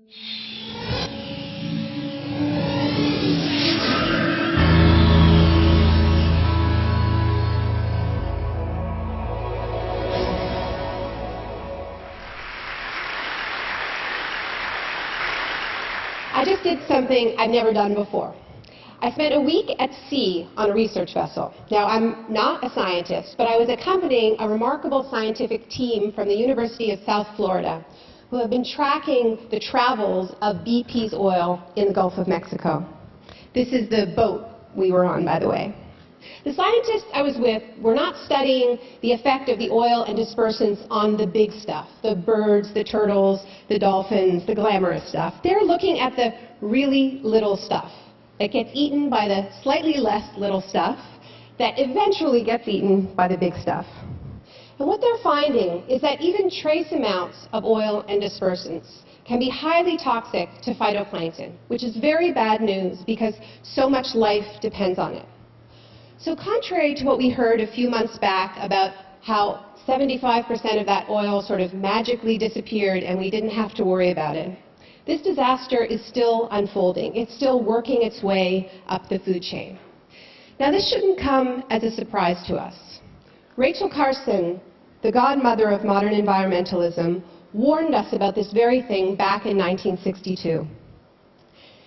I just did something I've never done before. I spent a week at sea on a research vessel. Now, I'm not a scientist, but I was accompanying a remarkable scientific team from the University of South Florida who have been tracking the travels of BP's oil in the Gulf of Mexico. This is the boat we were on, by the way. The scientists I was with were not studying the effect of the oil and dispersants on the big stuff, the birds, the turtles, the dolphins, the glamorous stuff. They're looking at the really little stuff that gets eaten by the slightly less little stuff that eventually gets eaten by the big stuff. And what they're finding is that even trace amounts of oil and dispersants can be highly toxic to phytoplankton, which is very bad news because so much life depends on it. So contrary to what we heard a few months back about how 75% of that oil sort of magically disappeared and we didn't have to worry about it, this disaster is still unfolding. It's still working its way up the food chain. Now, this shouldn't come as a surprise to us. Rachel Carson, the godmother of modern environmentalism, warned us about this very thing back in 1962.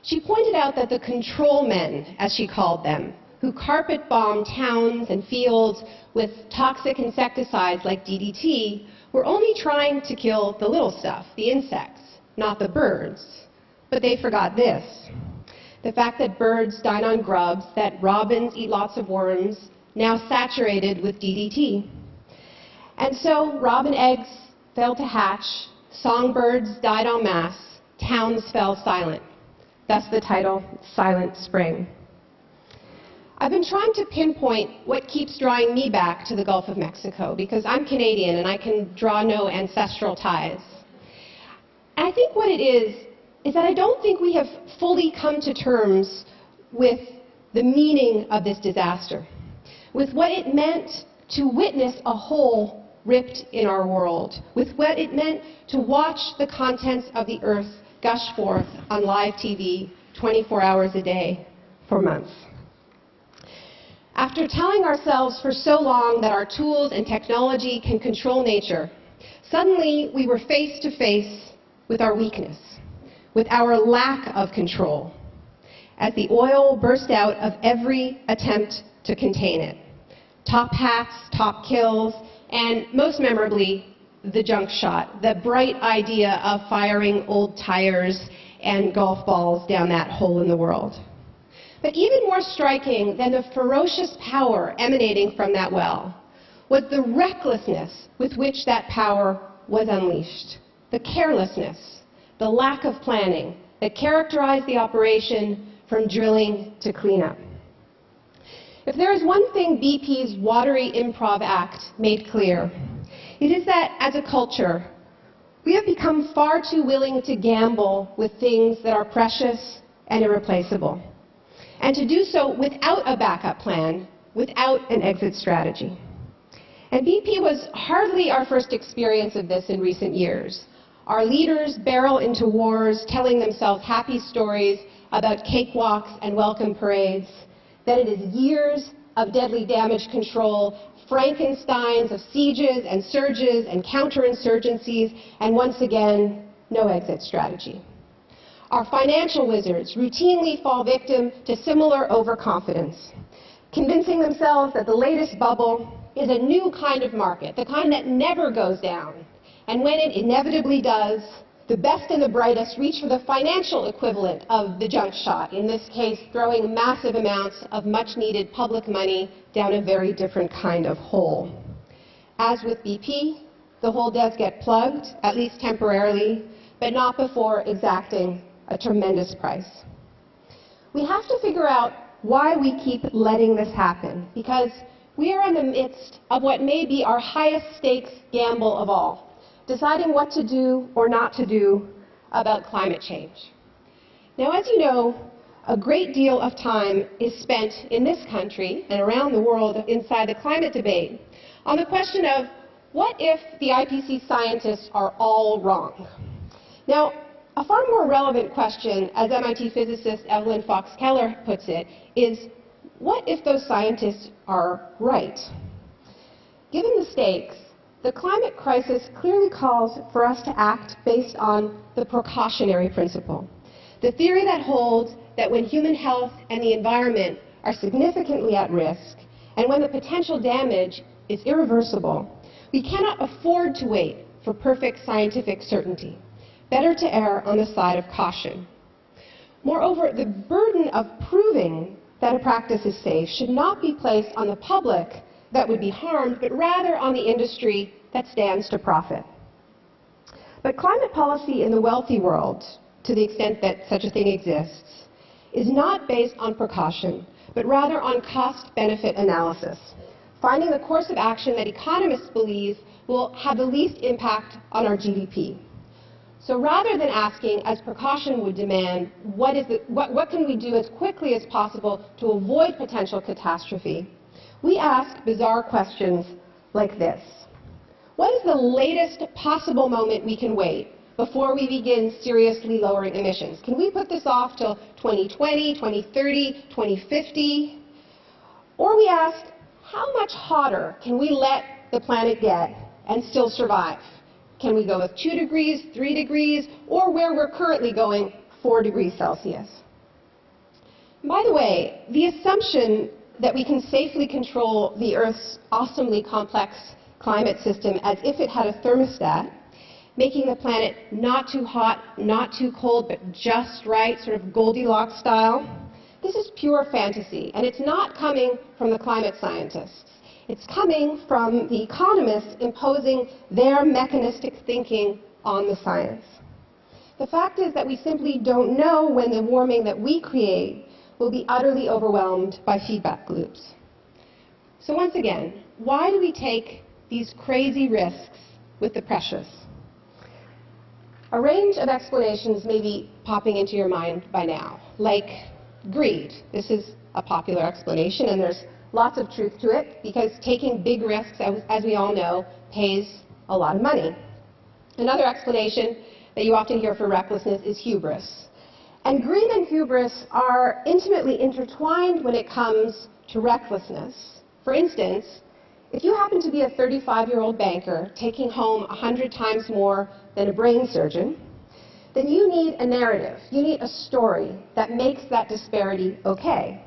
She pointed out that the control men, as she called them, who carpet bomb towns and fields with toxic insecticides like DDT, were only trying to kill the little stuff, the insects, not the birds. But they forgot this: the fact that birds dine on grubs, that robins eat lots of worms, now saturated with DDT. And so robin eggs failed to hatch, songbirds died en masse, towns fell silent. Thus the title, Silent Spring. I've been trying to pinpoint what keeps drawing me back to the Gulf of Mexico, because I'm Canadian and I can draw no ancestral ties. And I think what it is that I don't think we have fully come to terms with the meaning of this disaster, with what it meant to witness a hole ripped in our world, with what it meant to watch the contents of the earth gush forth on live TV 24 hours a day for months. After telling ourselves for so long that our tools and technology can control nature, suddenly we were face to face with our weakness, with our lack of control, as the oil burst out of every attempt to contain it. Top hats, top kills, and most memorably, the junk shot, the bright idea of firing old tires and golf balls down that hole in the world. But even more striking than the ferocious power emanating from that well was the recklessness with which that power was unleashed, the carelessness, the lack of planning that characterized the operation from drilling to cleanup. If there is one thing BP's watery improv act made clear, it is that as a culture, we have become far too willing to gamble with things that are precious and irreplaceable, and to do so without a backup plan, without an exit strategy. And BP was hardly our first experience of this in recent years. Our leaders barrel into wars, telling themselves happy stories about cakewalks and welcome parades. Then it is years of deadly damage control, Frankensteins of sieges and surges and counterinsurgencies, and once again, no exit strategy. Our financial wizards routinely fall victim to similar overconfidence, convincing themselves that the latest bubble is a new kind of market, the kind that never goes down. And when it inevitably does, the best and the brightest reach for the financial equivalent of the junk shot, in this case throwing massive amounts of much-needed public money down a very different kind of hole. As with BP, the hole does get plugged, at least temporarily, but not before exacting a tremendous price. We have to figure out why we keep letting this happen, because we are in the midst of what may be our highest stakes gamble of all, deciding what to do or not to do about climate change. Now, as you know, a great deal of time is spent in this country and around the world inside the climate debate on the question of what if the IPCC scientists are all wrong? Now, A far more relevant question, as MIT physicist Evelyn Fox Keller puts it, is what if those scientists are right? Given the stakes, the climate crisis clearly calls for us to act based on the precautionary principle, the theory that holds that when human health and the environment are significantly at risk, and when the potential damage is irreversible, we cannot afford to wait for perfect scientific certainty. Better to err on the side of caution. Moreover, the burden of proving that a practice is safe should not be placed on the public that would be harmed, but rather on the industry that stands to profit. But climate policy in the wealthy world, to the extent that such a thing exists, is not based on precaution, but rather on cost-benefit analysis, finding the course of action that economists believe will have the least impact on our GDP. So rather than asking, as precaution would demand, what can we do as quickly as possible to avoid potential catastrophe, we ask bizarre questions like this. What is the latest possible moment we can wait before we begin seriously lowering emissions? Can we put this off till 2020, 2030, 2050? Or we ask, how much hotter can we let the planet get and still survive? Can we go with 2 degrees, 3 degrees, or where we're currently going, 4 degrees Celsius? And by the way, the assumption that we can safely control the Earth's awesomely complex climate system as if it had a thermostat, making the planet not too hot, not too cold, but just right, sort of Goldilocks style, this is pure fantasy, and it's not coming from the climate scientists. It's coming from the economists imposing their mechanistic thinking on the science. The fact is that we simply don't know when the warming that we create will be utterly overwhelmed by feedback loops. So once again, why do we take these crazy risks with the precious? A range of explanations may be popping into your mind by now, like greed. This is a popular explanation, and there's lots of truth to it, because taking big risks, as we all know, pays a lot of money. Another explanation that you often hear for recklessness is hubris. And greed and hubris are intimately intertwined when it comes to recklessness. For instance, if you happen to be a 35-year-old banker taking home 100 times more than a brain surgeon, then you need a narrative, you need a story that makes that disparity okay.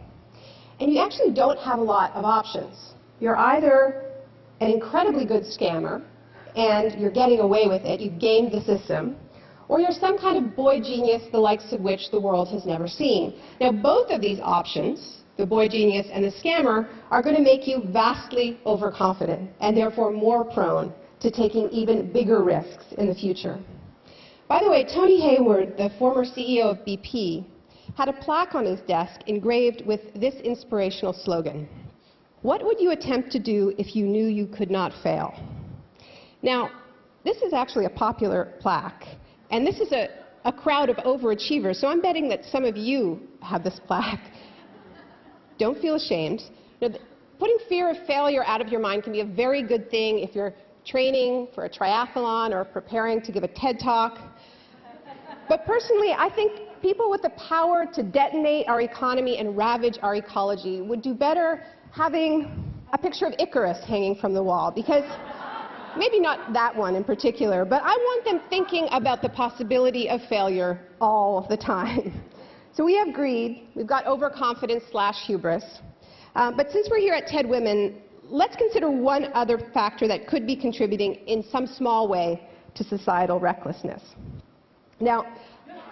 And you actually don't have a lot of options. You're either an incredibly good scammer, and you're getting away with it, you've gamed the system, or you're some kind of boy genius the likes of which the world has never seen. Now, both of these options, the boy genius and the scammer, are going to make you vastly overconfident, and therefore more prone to taking even bigger risks in the future. By the way, Tony Hayward, the former CEO of BP, had a plaque on his desk engraved with this inspirational slogan: "What would you attempt to do if you knew you could not fail?" Now, this is actually a popular plaque, and this is a crowd of overachievers, so I'm betting that some of you have this plaque. Don't feel ashamed. You know, putting fear of failure out of your mind can be a very good thing if you're training for a triathlon or preparing to give a TED Talk. But personally, I think people with the power to detonate our economy and ravage our ecology would do better having a picture of Icarus hanging from the wall, because maybe not that one in particular, but I want them thinking about the possibility of failure all the time. So we have greed, we've got overconfidence / hubris, but since we're here at TED Women, let's consider one other factor that could be contributing in some small way to societal recklessness. Now,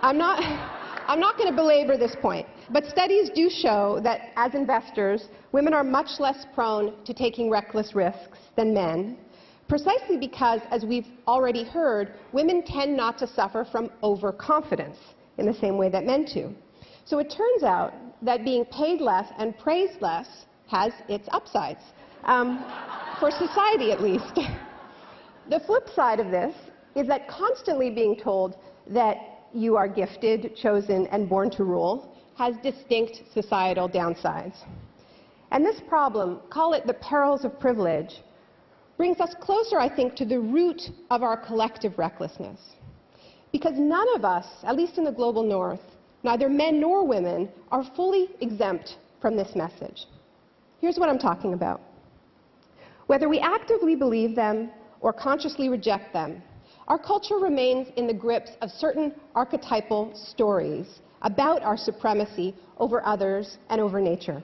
I'm not going to belabor this point, but studies do show that as investors, women are much less prone to taking reckless risks than men, precisely because, as we've already heard, women tend not to suffer from overconfidence in the same way that men do. So it turns out that being paid less and praised less has its upsides, for society at least. The flip side of this is that constantly being told that you are gifted, chosen, and born to rule has distinct societal downsides. And this problem, call it the perils of privilege, brings us closer, I think, to the root of our collective recklessness. Because none of us, at least in the global north, neither men nor women, are fully exempt from this message. Here's what I'm talking about. Whether we actively believe them or consciously reject them, our culture remains in the grips of certain archetypal stories about our supremacy over others and over nature.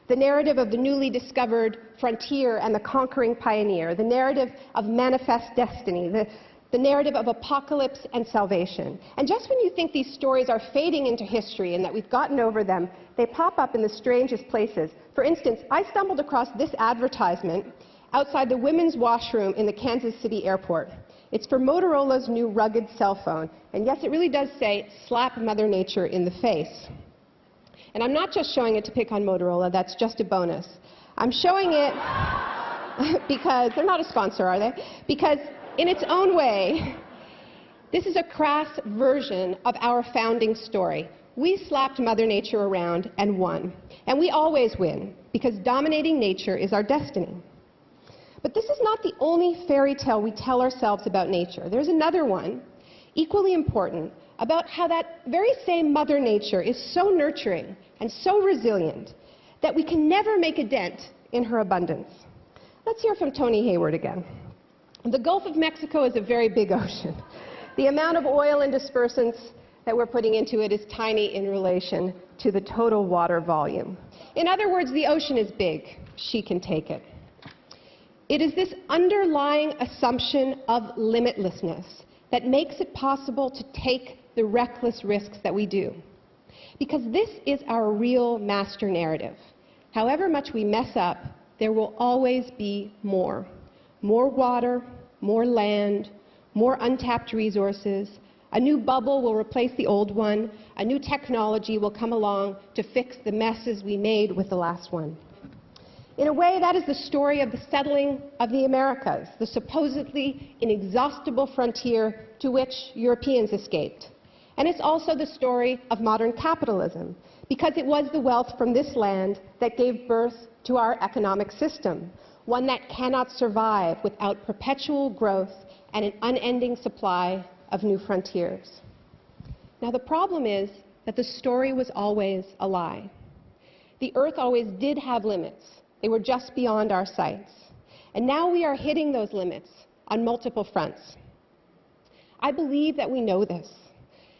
The narrative of the newly discovered frontier and the conquering pioneer, the narrative of manifest destiny, the narrative of apocalypse and salvation. And just when you think these stories are fading into history and that we've gotten over them, they pop up in the strangest places. For instance, I stumbled across this advertisement outside the women's washroom in the Kansas City airport. It's for Motorola's new rugged cell phone. And yes, it really does say, "Slap Mother Nature in the face." And I'm not just showing it to pick on Motorola, that's just a bonus. I'm showing it because, they're not a sponsor, are they? Because in its own way, this is a crass version of our founding story. We slapped Mother Nature around and won. And we always win, because dominating nature is our destiny. But this is not the only fairy tale we tell ourselves about nature. There's another one, equally important, about how that very same Mother Nature is so nurturing and so resilient that we can never make a dent in her abundance. Let's hear from Tony Hayward again. The Gulf of Mexico is a very big ocean. The amount of oil and dispersants that we're putting into it is tiny in relation to the total water volume. In other words, the ocean is big. She can take it. It is this underlying assumption of limitlessness that makes it possible to take the reckless risks that we do. Because this is our real master narrative. However much we mess up, there will always be more. More water, more land, more untapped resources. A new bubble will replace the old one. A new technology will come along to fix the messes we made with the last one. In a way, that is the story of the settling of the Americas, the supposedly inexhaustible frontier to which Europeans escaped. And it's also the story of modern capitalism, because it was the wealth from this land that gave birth to our economic system, one that cannot survive without perpetual growth and an unending supply of new frontiers. Now, the problem is that the story was always a lie. The Earth always did have limits. They were just beyond our sights. And now we are hitting those limits on multiple fronts. I believe that we know this.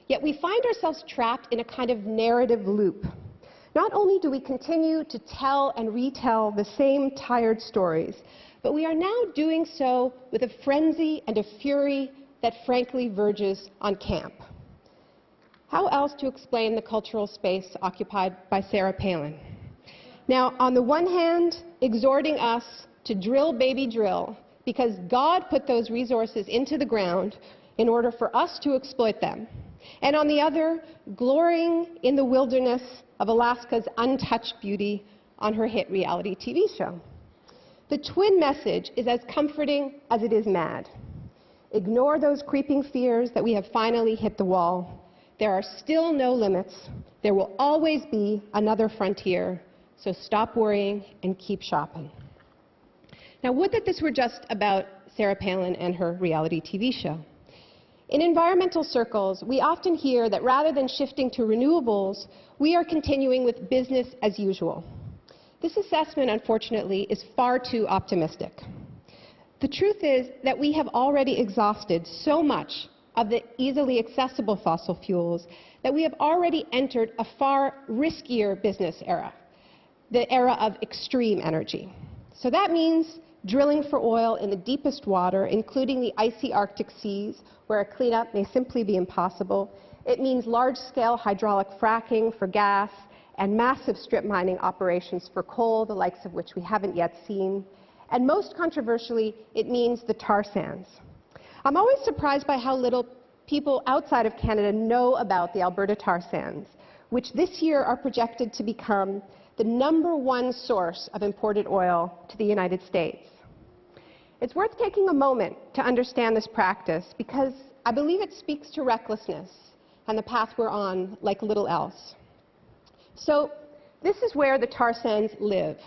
Yet we find ourselves trapped in a kind of narrative loop. Not only do we continue to tell and retell the same tired stories, but we are now doing so with a frenzy and a fury that frankly verges on camp. How else to explain the cultural space occupied by Sarah Palin? Now, on the one hand, exhorting us to drill, baby, drill, because God put those resources into the ground in order for us to exploit them. And on the other, glorying in the wilderness of Alaska's untouched beauty on her hit reality TV show. The twin message is as comforting as it is mad. Ignore those creeping fears that we have finally hit the wall. There are still no limits. There will always be another frontier. So stop worrying and keep shopping. Now, would that this were just about Sarah Palin and her reality TV show. In environmental circles, we often hear that rather than shifting to renewables, we are continuing with business as usual. This assessment, unfortunately, is far too optimistic. The truth is that we have already exhausted so much of the easily accessible fossil fuels that we have already entered a far riskier business era, the era of extreme energy. So that means drilling for oil in the deepest water, including the icy Arctic seas, where a cleanup may simply be impossible. It means large-scale hydraulic fracking for gas and massive strip mining operations for coal, the likes of which we haven't yet seen. And most controversially, it means the tar sands. I'm always surprised by how little people outside of Canada know about the Alberta tar sands, which this year are projected to become the #1 source of imported oil to the United States. It's worth taking a moment to understand this practice because I believe it speaks to recklessness and the path we're on like little else. So this is where the tar sands live,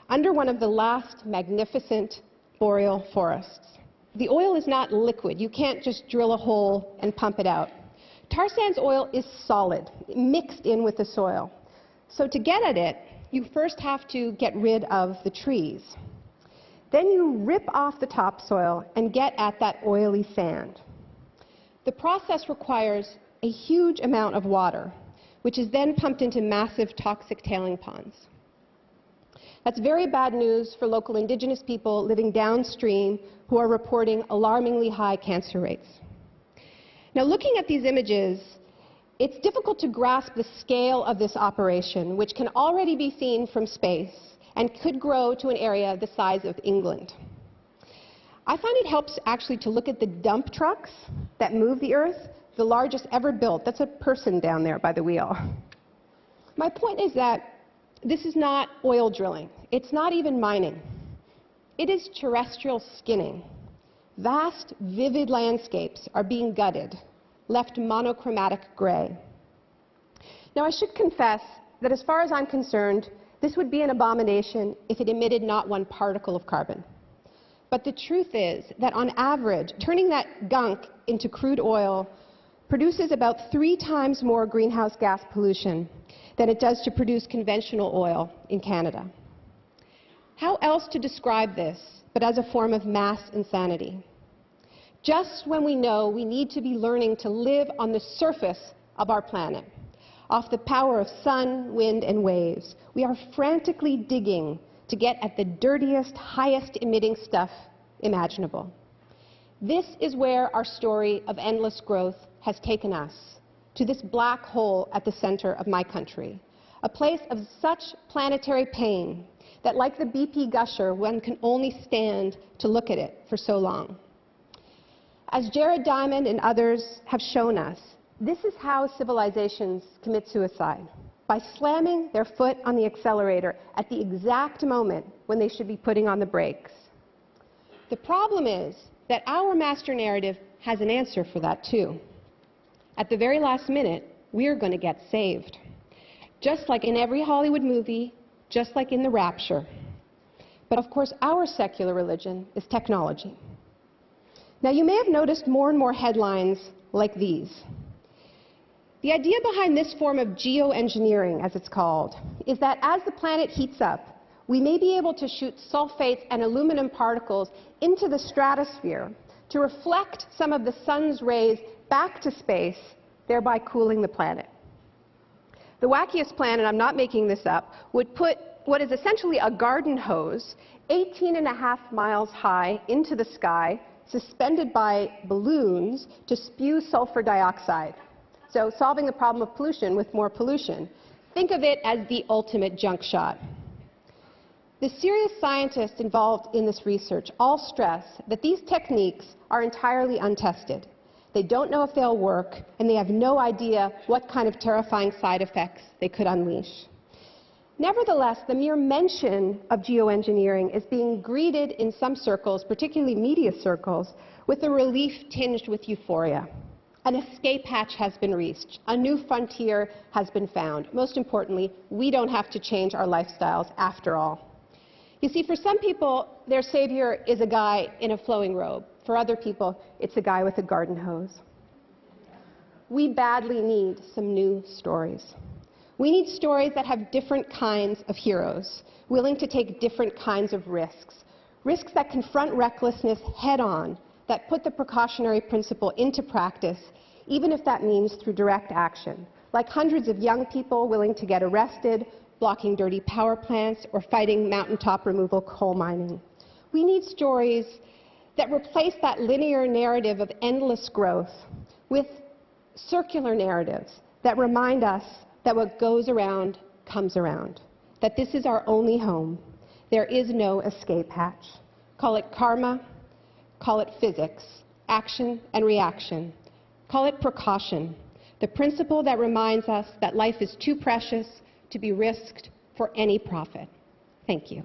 under one of the last magnificent boreal forests. the oil is not liquid. You can't just drill a hole and pump it out. Tar sands oil is solid, mixed in with the soil. So to get at it, you first have to get rid of the trees. Then you rip off the topsoil and get at that oily sand. The process requires a huge amount of water, which is then pumped into massive toxic tailing ponds. That's very bad news for local indigenous people living downstream who are reporting alarmingly high cancer rates. Now, looking at these images, it's difficult to grasp the scale of this operation, which can already be seen from space and could grow to an area the size of England. I find it helps actually to look at the dump trucks that move the earth, the largest ever built. That's a person down there by the wheel. My point is that this is not oil drilling. It's not even mining. It is terrestrial skinning. Vast, vivid landscapes are being gutted, left monochromatic gray. Now, I should confess that as far as I'm concerned, this would be an abomination if it emitted not one particle of carbon. But the truth is that on average, turning that gunk into crude oil produces about 3 times more greenhouse gas pollution than it does to produce conventional oil in Canada. How else to describe this but as a form of mass insanity? Just when we know we need to be learning to live on the surface of our planet, off the power of sun, wind, and waves, we are frantically digging to get at the dirtiest, highest emitting stuff imaginable. This is where our story of endless growth has taken us, to this black hole at the center of my country, a place of such planetary pain that, like the BP gusher, one can only stand to look at it for so long. As Jared Diamond and others have shown us, this is how civilizations commit suicide, by slamming their foot on the accelerator at the exact moment when they should be putting on the brakes. The problem is that our master narrative has an answer for that too. At the very last minute, we're going to get saved. Just like in every Hollywood movie, just like in the rapture. But of course, our secular religion is technology. Now, you may have noticed more and more headlines like these. The idea behind this form of geoengineering, as it's called, is that as the planet heats up, we may be able to shoot sulfates and aluminum particles into the stratosphere to reflect some of the sun's rays back to space, thereby cooling the planet. The wackiest plan, and I'm not making this up, would put what is essentially a garden hose 18.5 miles high into the sky, suspended by balloons to spew sulfur dioxide. So solving the problem of pollution with more pollution. Think of it as the ultimate junk shot. The serious scientists involved in this research all stress that these techniques are entirely untested. They don't know if they'll work, and they have no idea what kind of terrifying side effects they could unleash. Nevertheless, the mere mention of geoengineering is being greeted in some circles, particularly media circles, with a relief tinged with euphoria. An escape hatch has been reached. A new frontier has been found. Most importantly, we don't have to change our lifestyles after all. You see, for some people, their savior is a guy in a flowing robe. For other people, it's a guy with a garden hose. We badly need some new stories. We need stories that have different kinds of heroes, willing to take different kinds of risks, risks that confront recklessness head-on, that put the precautionary principle into practice, even if that means through direct action, like hundreds of young people willing to get arrested, blocking dirty power plants, or fighting mountaintop removal coal mining. We need stories that replace that linear narrative of endless growth with circular narratives that remind us that what goes around comes around, that this is our only home. There is no escape hatch. Call it karma, call it physics, action and reaction. Call it precaution, the principle that reminds us that life is too precious to be risked for any profit. Thank you.